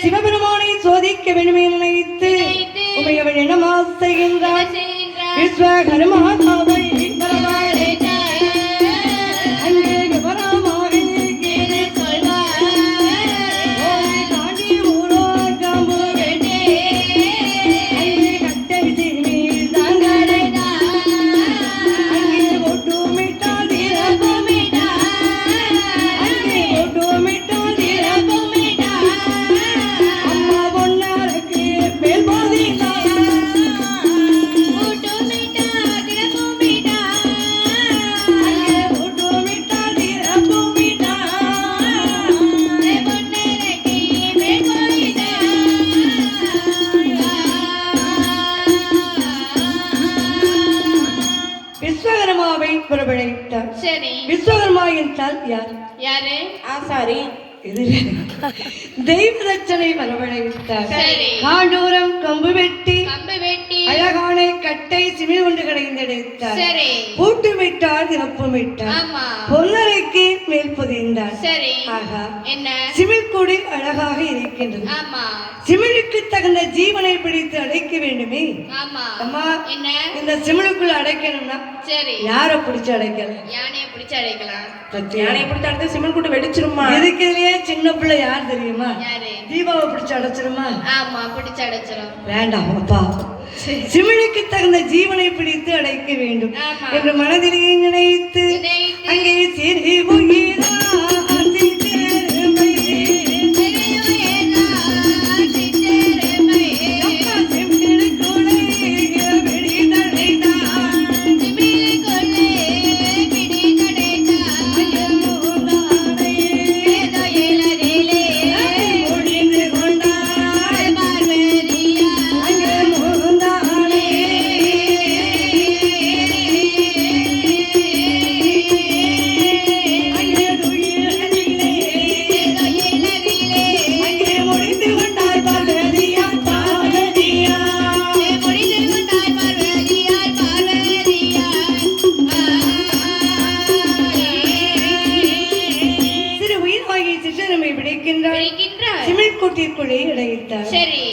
சிவபெருமானை சோதிக்க வேண்டுமே நினைத்து உமையவள் என்னமா செய்கின்றார் விஸ்வகர்மாவை விஸ்வகர்மா என்றால் யார்? யாரு? ஆசாரி. தெய்வ தட்சணை வரவழைத்தார். காண்டூரம் கம்பு வெட்டி அழகான கட்டை சிமிழ் கொண்டு கடைந்தெடுத்தார். பூட்டு விட்டார் திறப்பும் விட்டார். பொன்னரைக்கு மேல் பொதிந்தார். ஆகா, சிமிழ் கூடி அழகாக இருக்கின்றது. சிமிழுக்கு தகுந்த ஜீவனை பிடித்து அடைக்க வேண்டுமே. அம்மா, இந்த சிமிழுக்குள்ள அடைக்கணும்னா யாரை பிடிச்சு அடைக்கலாம்? யானையை பிடிச்சு அடைக்கலாம். யானையை பிடிச்சு அடைத்து சிமிழ் கூட்டு வெடிச்சிருமா? இருக்கிறதுலயே சின்ன பிள்ளை யார் தெரியுமா? தீபாவை பிடிச்சு அடைச்சிருமா? ஆமா, பிடிச்சு அடைச்சிரும். வேண்டாம் அப்பா, சிமிழுக்கு தகுந்த ஜீவனை பிடித்து அடைக்க வேண்டும் என்று மனதிலேயே நினைத்து அங்கே சிறு உயிரா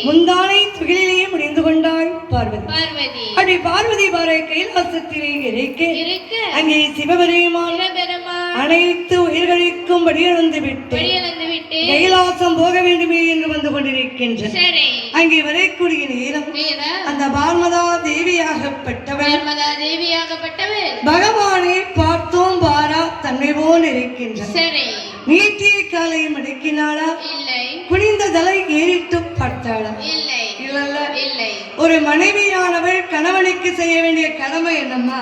முந்தானை துகிலே முடிந்து கொண்டாள் பார்வதி. அப்படி பார்வதி பாறை கைலாசத்திலே இருக்க அங்கே சிவபெருமான் அனைத்து உயிர்களுக்கும் படியளந்து விட்டு கைலாசம் போக வேண்டுமே என்று வந்து கொண்டிருக்கின்ற அங்கே வரக்கூடிய நேரம் அந்த பார்மதா தேவியாகப்பட்டவர் பகவானை பார்த்தோம் பாரா தன்னை போல் இருக்கின்ற நீட்டிய காலை மடக்கினாளா? குனிந்த தலை ஏறிட்டு பார்த்தாளா? ஒரு மனைவியானவள் கணவனுக்கு செய்ய வேண்டிய கடமை என்னம்மா?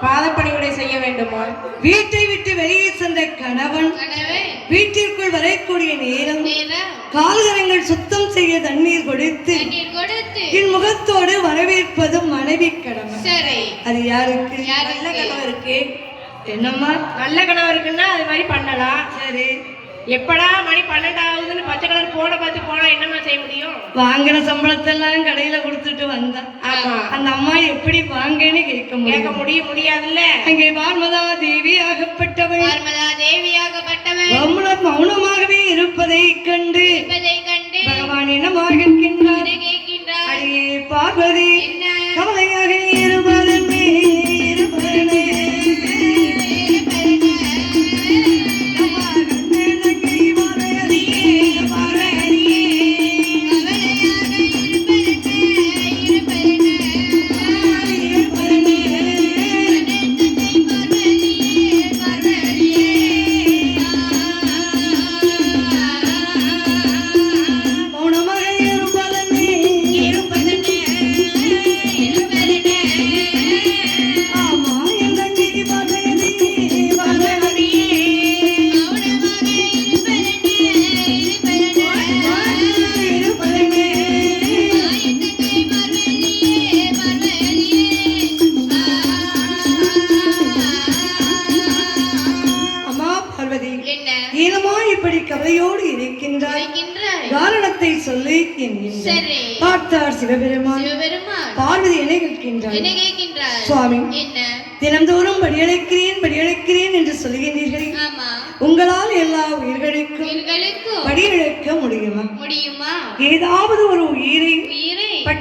பாதப்பணிவிடை செய்ய வேண்டுமா? வீட்டை விட்டு வெளியே சென்ற கணவன் வீட்டிற்குள் வரக்கூடிய நேரம் கால்கரங்கள் சுத்தம் செய்ய தண்ணீர் கொடுத்து என் முகத்தோடு வரவேற்பது மனைவி கடமை. அது யாருக்கு? நல்ல கணவருக்கு. என்னம்மா நல்ல கணவருக்குன்னா அது மாதிரி பண்ணலாம். சரி, எப்படா மணி 12 ஆகுதுன்னு பச்சை கலர் போன பார்த்து போனா என்னமா செய்ய முடியும்? வாங்கின சம்பளத்தெல்லாம் கடையில கொடுத்துட்டு வந்தா அந்த அம்மா எப்படி வாங்கன்னு கேட்க முடியாதுல்ல. அங்கே பார்மதா தேவி ஆகப்பட்டவள் மௌனமாகவே இருப்பதை கண்டு பகவான் என்னமாக கேட்கின்றார்? அடியே பார்வதி, கவலையாக இருப்பதே இருப்பதே ஏனமா இப்படி கவலையோடு இருக்கின்றாய்? காரணத்தை சொல்லி சரி. பார்த்தார் சிவபெருமான். சிவபெருமான் பார்வதி என்ன கேட்கின்றார்? என்ன கேட்கின்றார்? சுவாமி, என்ன? தினந்தோறும் படியழைக்கிறேன் என்று சொல்கின்றீர்களே, ஆமா. உங்களால் எல்லா உயிர்களுக்கும் உயிர்களுக்கும் படியழைக்க முடியுமா? முடியுமா? ஏதாவது ஒரு உயிரை